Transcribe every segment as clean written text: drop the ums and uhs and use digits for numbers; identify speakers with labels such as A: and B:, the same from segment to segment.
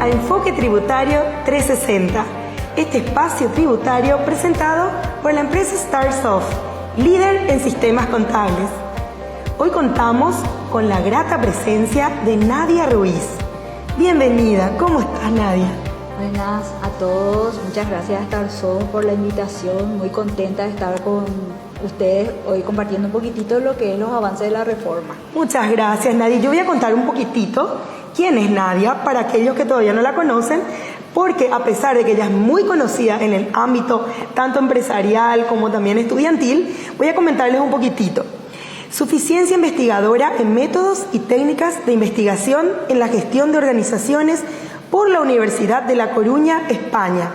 A: a Enfoque Tributario 360, este espacio tributario presentado por la empresa StarSoft, líder en sistemas contables. Hoy contamos con la grata presencia de Nadia Ruiz. Bienvenida, ¿cómo estás, Nadia?
B: Buenas a todos, muchas gracias a StarSoft por la invitación, muy contenta de estar con ustedes hoy compartiendo un poquitito lo que es los avances de la reforma.
A: Muchas gracias, Nadia. Yo voy a contar un poquitito quién es Nadia para aquellos que todavía no la conocen, porque a pesar de que ella es muy conocida en el ámbito tanto empresarial como también estudiantil, voy a comentarles un poquitito. Suficiencia investigadora en métodos y técnicas de investigación en la gestión de organizaciones por la Universidad de La Coruña, España.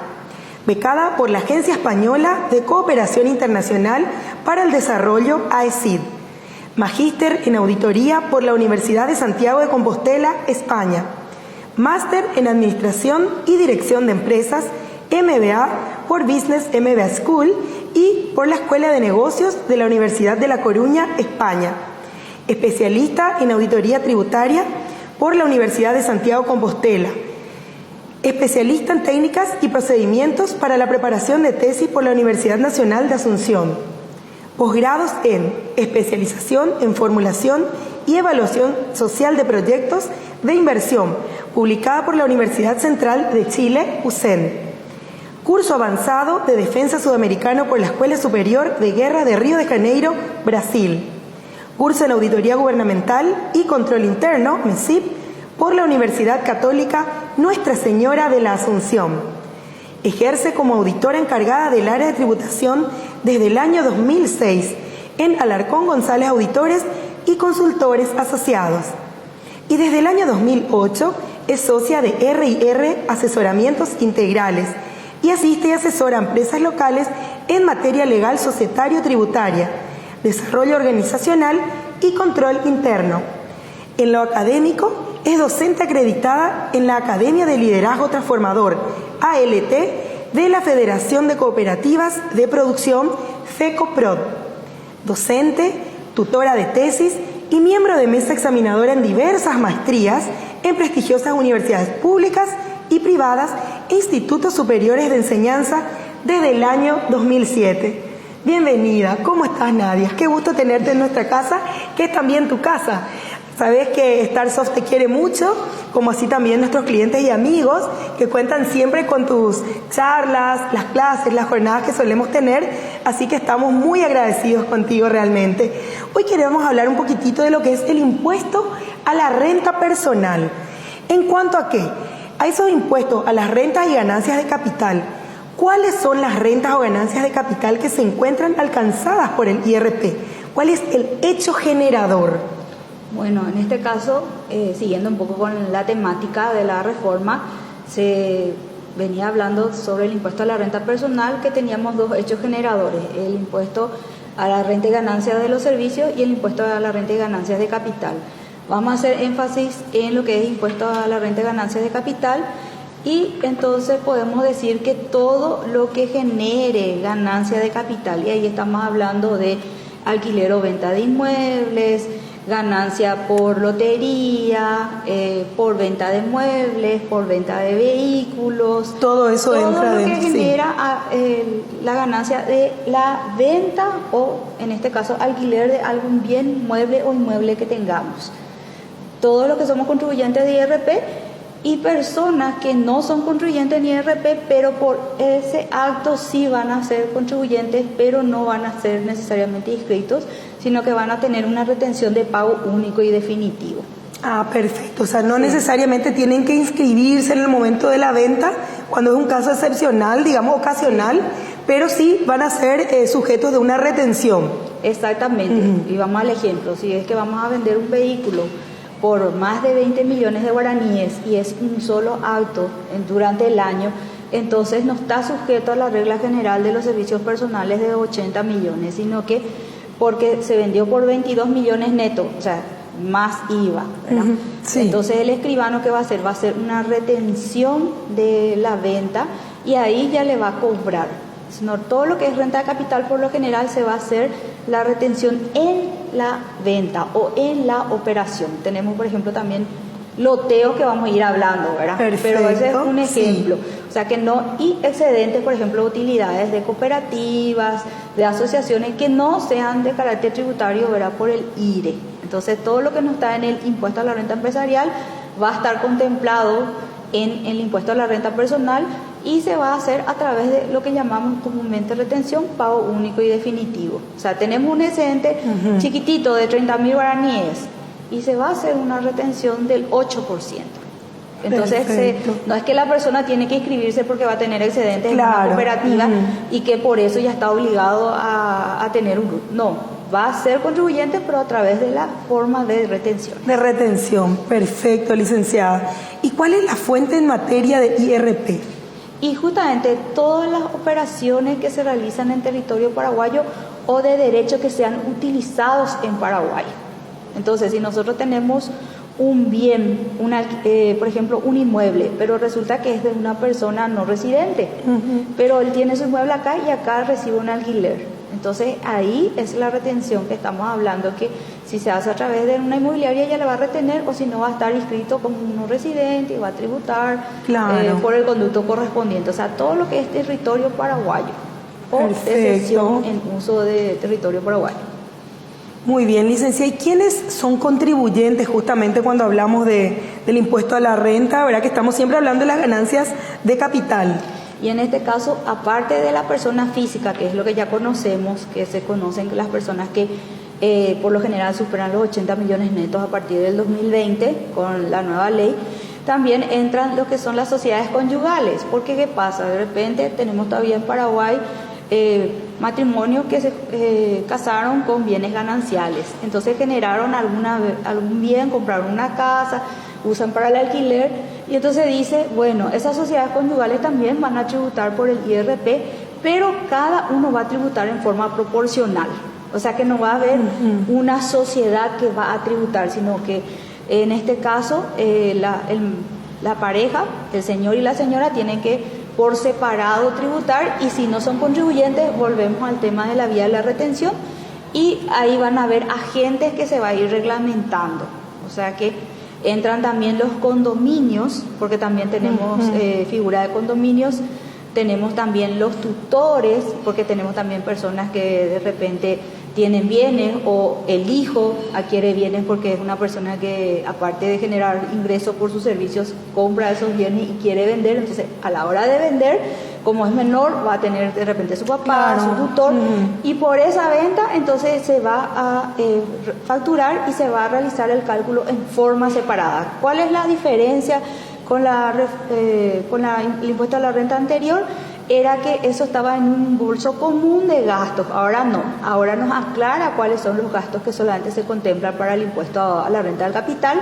A: Becada por la Agencia Española de Cooperación Internacional para el Desarrollo, AECID. Magíster en Auditoría por la Universidad de Santiago de Compostela, España. Máster en Administración y Dirección de Empresas, MBA por Business MBA School y por la Escuela de Negocios de la Universidad de La Coruña, España. Especialista en Auditoría Tributaria por la Universidad de Santiago de Compostela. Especialista en técnicas y procedimientos para la preparación de tesis por la Universidad Nacional de Asunción. Posgrados en especialización en formulación y evaluación social de proyectos de inversión, publicada por la Universidad Central de Chile, UCEN. Curso avanzado de defensa sudamericano por la Escuela Superior de Guerra de Río de Janeiro, Brasil. Curso en auditoría gubernamental y control interno, MESIP, por la Universidad Católica Nuestra Señora de la Asunción. Ejerce como auditora encargada del área de tributación desde el año 2006 en Alarcón González Auditores y Consultores Asociados. Y desde el año 2008 es socia de R&R Asesoramientos Integrales y asiste y asesora a empresas locales en materia legal societario-tributaria, desarrollo organizacional y control interno. En lo académico, es docente acreditada en la Academia de Liderazgo Transformador, ALT, de la Federación de Cooperativas de Producción, FECOPROD. Docente, tutora de tesis y miembro de mesa examinadora en diversas maestrías en prestigiosas universidades públicas y privadas e institutos superiores de enseñanza desde el año 2007. Bienvenida, ¿cómo estás, Nadia? Qué gusto tenerte en nuestra casa, que es también tu casa. Sabes que StarSoft te quiere mucho, como así también nuestros clientes y amigos que cuentan siempre con tus charlas, las clases, las jornadas que solemos tener, así que estamos muy agradecidos contigo realmente. Hoy queremos hablar un poquitito de lo que es el impuesto a la renta personal. ¿En cuanto a qué? A esos impuestos, a las rentas y ganancias de capital. ¿Cuáles son las rentas o ganancias de capital que se encuentran alcanzadas por el IRP? ¿Cuál es el hecho generador?
B: Bueno, en este caso, siguiendo un poco con la temática de la reforma, se venía hablando sobre el impuesto a la renta personal, que teníamos dos hechos generadores: el impuesto a la renta y ganancias de los servicios y el impuesto a la renta y ganancias de capital. Vamos a hacer énfasis en lo que es impuesto a la renta y ganancias de capital, y entonces podemos decir que todo lo que genere ganancia de capital, y ahí estamos hablando de alquiler o venta de inmuebles, ganancia por lotería, por venta de muebles, por venta de vehículos,
A: todo eso entra
B: lo que
A: dentro,
B: genera la ganancia de la venta o, en este caso, alquiler de algún bien mueble o inmueble que tengamos. Todos los que somos contribuyentes de IRP y personas que no son contribuyentes en IRP, pero por ese acto sí van a ser contribuyentes, pero no van a ser necesariamente inscritos, sino que van a tener una retención de pago único y definitivo.
A: Ah, perfecto. O sea, no necesariamente tienen que inscribirse en el momento de la venta, cuando es un caso excepcional, digamos ocasional, pero sí van a ser sujetos de una retención.
B: Exactamente. Y vamos al ejemplo. Si es que vamos a vender un vehículo por más de 20 millones de guaraníes y es un solo acto durante el año, entonces no está sujeto a la regla general de los servicios personales de 80 millones, sino que porque se vendió por 22 millones netos, o sea, más IVA, ¿verdad? Sí. Entonces el escribano, ¿qué va a hacer? Va a hacer una retención de la venta y ahí ya le va a cobrar. Sino todo lo que es renta de capital, por lo general, se va a hacer la retención en la venta o en la operación. Tenemos, por ejemplo, también loteos que vamos a ir hablando, ¿verdad?
A: Perfecto,
B: pero ese es un ejemplo.
A: sí.
B: O sea que no, y excedentes, por ejemplo, utilidades de cooperativas, de asociaciones que no sean de carácter tributario, ¿verdad? Por el IRE. Entonces todo lo que no está en el impuesto a la renta empresarial va a estar contemplado en el impuesto a la renta personal y se va a hacer a través de lo que llamamos comúnmente retención, pago único y definitivo. O sea, tenemos un excedente chiquitito de 30.000 guaraníes y se va a hacer una retención del 8%. Entonces, no es que la persona tiene que inscribirse porque va a tener excedentes en una cooperativa y que por eso ya está obligado a tener un RUT. No, va a ser contribuyente, pero a través de la forma de retención.
A: De retención, perfecto, licenciada. ¿Y cuál es la fuente en materia de IRP?
B: Y justamente todas las operaciones que se realizan en territorio paraguayo o de derechos que sean utilizados en Paraguay. Entonces, si nosotros tenemos un bien, por ejemplo, un inmueble, pero resulta que es de una persona no residente, pero él tiene su inmueble acá y acá recibe un alquiler. Entonces, ahí es la retención que estamos hablando, que si se hace a través de una inmobiliaria ella le va a retener, o si no va a estar inscrito como un no residente y va a tributar por el conducto correspondiente. O sea, todo lo que es territorio paraguayo o de cesión en uso de territorio paraguayo.
A: Muy bien, licenciada. ¿Y quiénes son contribuyentes justamente cuando hablamos del impuesto a la renta? ¿Verdad que estamos siempre hablando de las ganancias de capital?
B: Y en este caso, aparte de la persona física, que es lo que ya conocemos, que se conocen las personas que por lo general superan los 80 millones netos a partir del 2020 con la nueva ley, también entran lo que son las sociedades conyugales. Porque ¿qué pasa? De repente tenemos todavía en Paraguay matrimonios que se casaron con bienes gananciales. Entonces generaron algún bien, compraron una casa, usan para el alquiler, y entonces dice, bueno, esas sociedades conyugales también van a tributar por el IRP, pero cada uno va a tributar en forma proporcional. O sea que no va a haber una sociedad que va a tributar, sino que en este caso la pareja, el señor y la señora, tienen que por separado tributar, y si no son contribuyentes volvemos al tema de la vía de la retención, y ahí van a haber agentes que se va a ir reglamentando. O sea que entran también los condominios, porque también tenemos figura de condominios, tenemos también los tutores, porque tenemos también personas que de repente tienen bienes, o el hijo adquiere bienes porque es una persona que, aparte de generar ingresos por sus servicios, compra esos bienes y quiere vender. Entonces, a la hora de vender, como es menor, va a tener de repente su papá, su tutor, y por esa venta entonces se va a facturar y se va a realizar el cálculo en forma separada. ¿Cuál es la diferencia con el impuesto a la renta anterior? Era que eso estaba en un bolso común de gastos. Ahora no, ahora nos aclara cuáles son los gastos que solamente se contemplan para el impuesto a la renta del capital,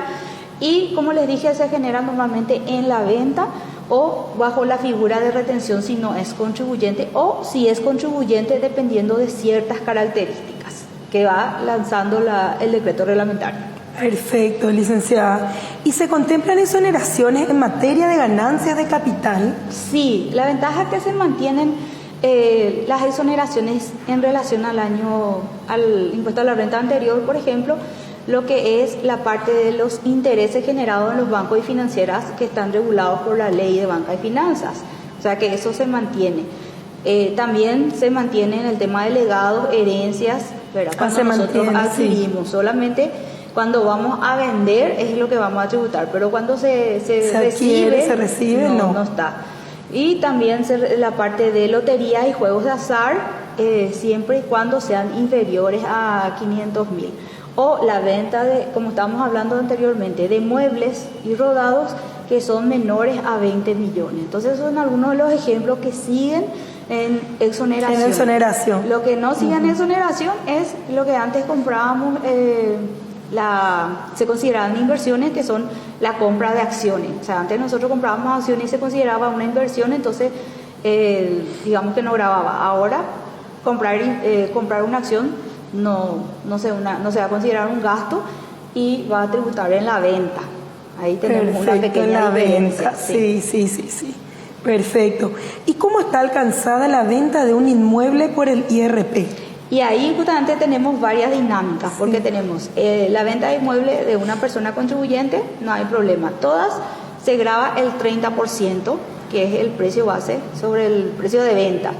B: y como les dije, se genera normalmente en la venta o bajo la figura de retención si no es contribuyente, o si es contribuyente dependiendo de ciertas características que va lanzando el decreto reglamentario.
A: Perfecto, licenciada. ¿Y se contemplan exoneraciones en materia de ganancias de capital?
B: Sí, la ventaja es que se mantienen las exoneraciones en relación al impuesto a la renta anterior, por ejemplo, lo que es la parte de los intereses generados en los bancos y financieras que están regulados por la ley de banca y finanzas. O sea que eso se mantiene. También se mantiene en el tema de legados, herencias, ¿verdad? Cuando nosotros adquirimos, solamente cuando vamos a vender es lo que vamos a tributar, pero cuando se recibe, no está. Y también la parte de loterías y juegos de azar, siempre y cuando sean inferiores a 500.000. O la venta de, como estábamos hablando anteriormente, de muebles y rodados que son menores a 20 millones. Entonces son algunos de los ejemplos que siguen en exoneración.
A: En exoneración.
B: Lo que no sigue en exoneración es lo que antes comprábamos, se consideraban inversiones, que son la compra de acciones. O sea, antes nosotros comprábamos acciones y se consideraba una inversión, entonces digamos que no grababa. Ahora comprar una acción no se va a considerar un gasto y va a tributar en la venta. Ahí tenemos una pequeña diferencia.
A: Sí. Perfecto. ¿Y cómo está alcanzada la venta de un inmueble por el IRP?
B: Y ahí justamente tenemos varias dinámicas, porque tenemos la venta de inmueble de una persona contribuyente, no hay problema. Todas se grava el 30%, que es el precio base, sobre el precio de venta.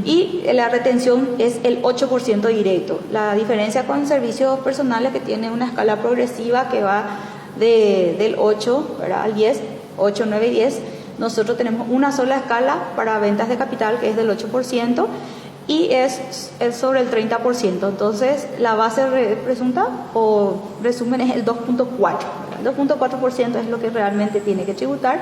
B: Y la retención es el 8% directo. La diferencia con servicios personales, que tiene una escala progresiva que va del 8, ¿verdad?, al 10, 8, 9 y 10. Nosotros tenemos una sola escala para ventas de capital, que es del 8%, y es sobre el 30%. Entonces, la base presunta o resumen es el 2.4. El 2.4% es lo que realmente tiene que tributar.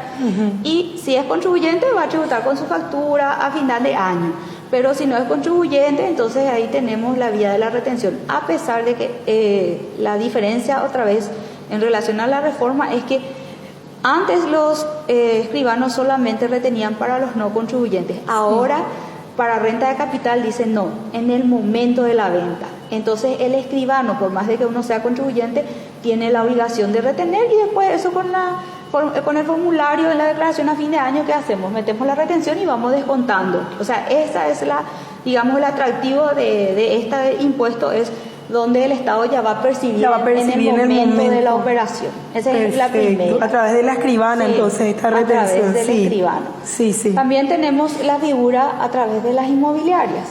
B: Y si es contribuyente, va a tributar con su factura a final de año. Pero si no es contribuyente, entonces ahí tenemos la vía de la retención. A pesar de que la diferencia, otra vez, en relación a la reforma, es que antes los escribanos solamente retenían para los no contribuyentes. Ahora, para renta de capital, dicen no, en el momento de la venta. Entonces, el escribano, por más de que uno sea contribuyente, tiene la obligación de retener, y después eso con el formulario en la declaración a fin de año, ¿qué hacemos? Metemos la retención y vamos descontando. O sea, esa es digamos, el atractivo de este impuesto, es donde el Estado ya va a percibir, en el momento de la operación. Esa es la primera.
A: A través de la escribana, entonces, esta retención.
B: A través del escribano.
A: Sí.
B: También tenemos la figura a través de las inmobiliarias.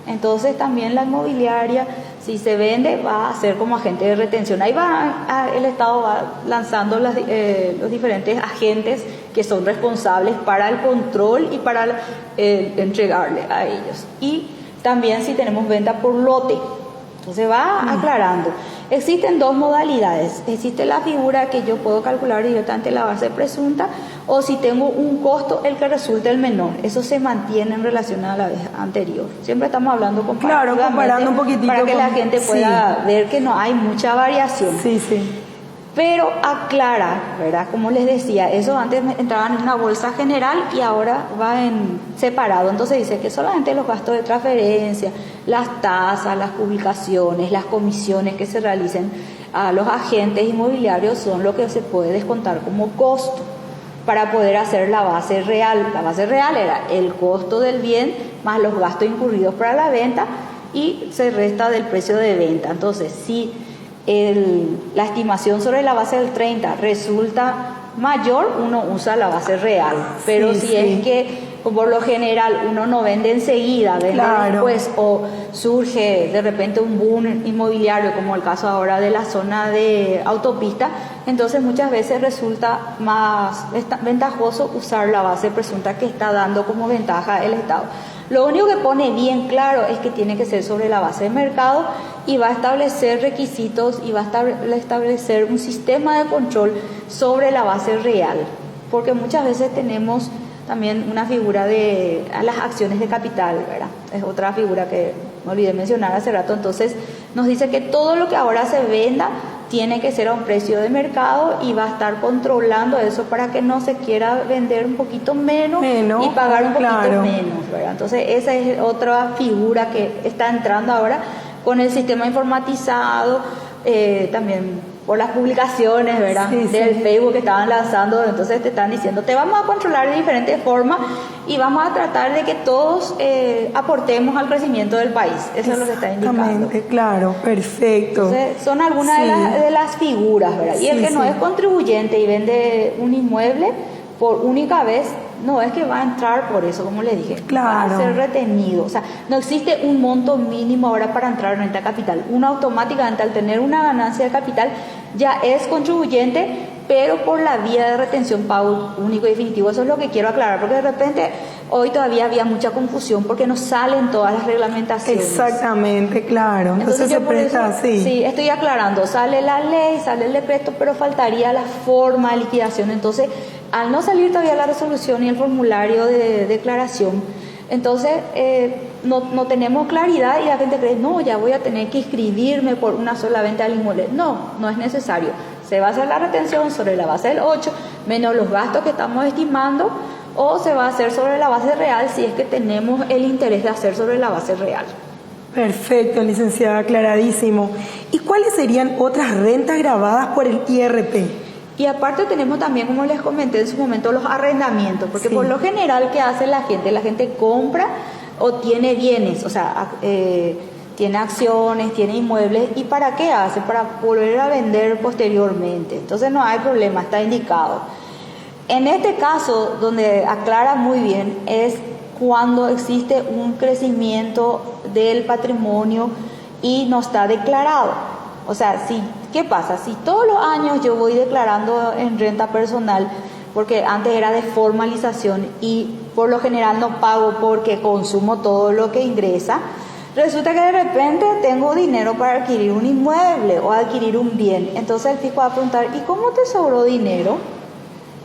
B: Entonces, también la inmobiliaria, si se vende, va a ser como agente de retención. Ahí el Estado va lanzando los diferentes agentes que son responsables para el control y para entregarle a ellos. Y también si tenemos venta por lote. Entonces va aclarando. Existen dos modalidades. Existe la figura que yo puedo calcular directamente la base presunta, o si tengo un costo, el que resulte el menor. Eso se mantiene en relación a la vez anterior. Siempre estamos hablando
A: comparando un poquitito
B: para que la gente pueda ver que no hay mucha variación.
A: Sí.
B: Pero aclara, ¿verdad? Como les decía, eso antes entraban en una bolsa general y ahora va en separado. Entonces dice que solamente los gastos de transferencia, las tasas, las publicaciones, las comisiones que se realicen a los agentes inmobiliarios son lo que se puede descontar como costo para poder hacer la base real. La base real era el costo del bien más los gastos incurridos para la venta, y se resta del precio de venta. Entonces, si la estimación sobre la base del 30 resulta mayor, uno usa la base real. Pero es que por lo general uno no vende enseguida, vende después, o surge de repente un boom inmobiliario, como el caso ahora de la zona de autopista, entonces muchas veces resulta más ventajoso usar la base presunta que está dando como ventaja el Estado. Lo único que pone bien claro es que tiene que ser sobre la base de mercado, y va a establecer requisitos y va a establecer un sistema de control sobre la base real, porque muchas veces tenemos también una figura de las acciones de capital, ¿verdad? Es otra figura que me olvidé mencionar hace rato. Entonces nos dice que todo lo que ahora se venda tiene que ser a un precio de mercado, y va a estar controlando eso para que no se quiera vender un poquito menos y pagar un poquito menos, ¿verdad? Entonces esa es otra figura que está entrando ahora con el sistema informatizado, también por las publicaciones, ¿verdad? Del Facebook que estaban lanzando. Entonces te están diciendo, te vamos a controlar de diferentes formas y vamos a tratar de que todos aportemos al crecimiento del país. Eso es lo que está indicando.
A: Exactamente, claro, perfecto.
B: Entonces, son algunas de las figuras, ¿verdad? Y el que no es contribuyente y vende un inmueble por única vez, no es que va a entrar por eso, como le dije, va a ser retenido. O sea, no existe un monto mínimo ahora para entrar en renta capital. Uno automáticamente, al tener una ganancia de capital, ya es contribuyente, pero por la vía de retención, pago único y definitivo. Eso es lo que quiero aclarar, porque de repente hoy todavía había mucha confusión porque no salen todas las reglamentaciones.
A: Exactamente, claro. Entonces se presta así.
B: Sí, estoy aclarando. Sale la ley, sale el decreto, pero faltaría la forma de liquidación. Entonces, al no salir todavía la resolución y el formulario de declaración, entonces no tenemos claridad, y la gente cree, no, ya voy a tener que inscribirme por una sola venta del inmueble. No es necesario. Se va a hacer la retención sobre la base del 8, menos los gastos que estamos estimando, o se va a hacer sobre la base real si es que tenemos el interés de hacer sobre la base real.
A: Perfecto, licenciada, aclaradísimo. ¿Y cuáles serían otras rentas grabadas por el IRP?
B: Y aparte tenemos también, como les comenté en su momento, los arrendamientos, porque por lo general, ¿qué hace la gente? La gente compra o tiene bienes, o sea, tiene acciones, tiene inmuebles, ¿y para qué hace? Para volver a vender posteriormente. Entonces no hay problema, está indicado. En este caso, donde aclara muy bien, es cuando existe un crecimiento del patrimonio y no está declarado. O sea, ¿qué pasa? Si todos los años yo voy declarando en renta personal, porque antes era de formalización y por lo general no pago porque consumo todo lo que ingresa, resulta que de repente tengo dinero para adquirir un inmueble o adquirir un bien. Entonces el fisco va a preguntar, ¿y cómo te sobró dinero?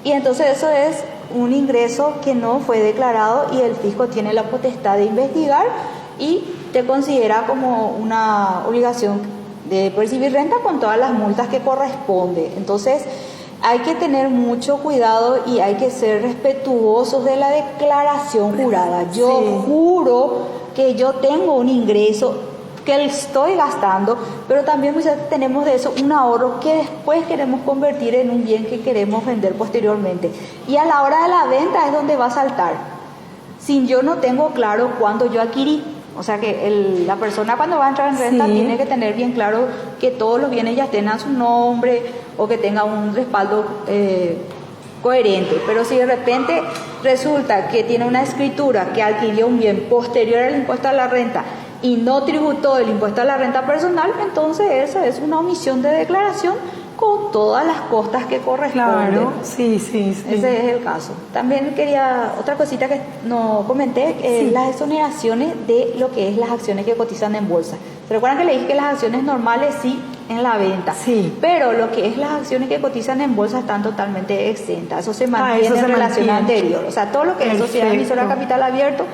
B: Y entonces eso es un ingreso que no fue declarado y el fisco tiene la potestad de investigar y te considera como una obligación de percibir renta con todas las multas que corresponde. Entonces hay que tener mucho cuidado y hay que ser respetuosos de la declaración jurada. Yo juro que yo tengo un ingreso que estoy gastando, pero también muchas veces tenemos de eso un ahorro que después queremos convertir en un bien que queremos vender posteriormente. Y a la hora de la venta es donde va a saltar. Si yo no tengo claro cuánto yo adquirí, o sea que la persona cuando va a entrar en renta tiene que tener bien claro que todos los bienes ya estén a su nombre o que tenga un respaldo coherente. Pero si de repente resulta que tiene una escritura que adquirió un bien posterior al impuesto a la renta y no tributó el impuesto a la renta personal, entonces eso es una omisión de declaración con todas las costas que corresponden. Claro,
A: sí.
B: Ese es el caso. También quería, otra cosita que no comenté, las exoneraciones de lo que es las acciones que cotizan en bolsa. ¿Se recuerdan que le dije que las acciones normales sí en la venta? Sí. Pero lo que es las acciones que cotizan en bolsa están totalmente exentas. Eso se mantiene en relación anterior. O sea, todo lo que es sociedad emisora capital abierto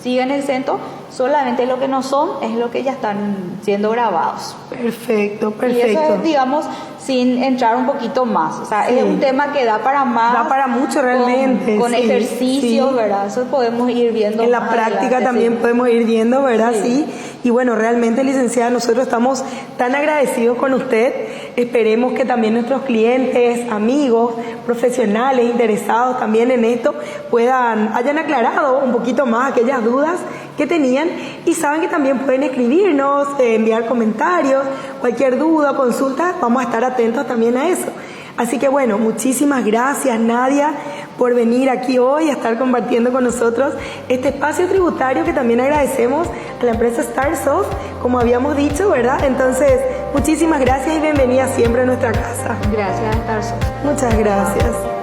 B: siguen exentos, solamente lo que no son es lo que ya están siendo grabados.
A: Perfecto.
B: Y eso es, digamos, sin entrar un poquito más. O sea, es un tema que da para más.
A: Da para mucho realmente.
B: Con ejercicios, ¿verdad? Eso podemos ir viendo.
A: En la práctica también podemos ir viendo, ¿verdad? Sí. Y bueno, realmente, licenciada, nosotros estamos tan agradecidos con usted. Esperemos que también nuestros clientes, amigos, profesionales interesados también en esto hayan aclarado un poquito más aquellas dudas que tenían y saben que también pueden escribirnos, enviar comentarios, cualquier duda, consulta, vamos a estar atentos también a eso. Así que bueno, muchísimas gracias Nadia por venir aquí hoy a estar compartiendo con nosotros este espacio tributario que también agradecemos a la empresa Starsoft, como habíamos dicho, ¿verdad? Entonces, muchísimas gracias y bienvenida siempre a nuestra casa.
B: Gracias, Starsoft.
A: Muchas gracias.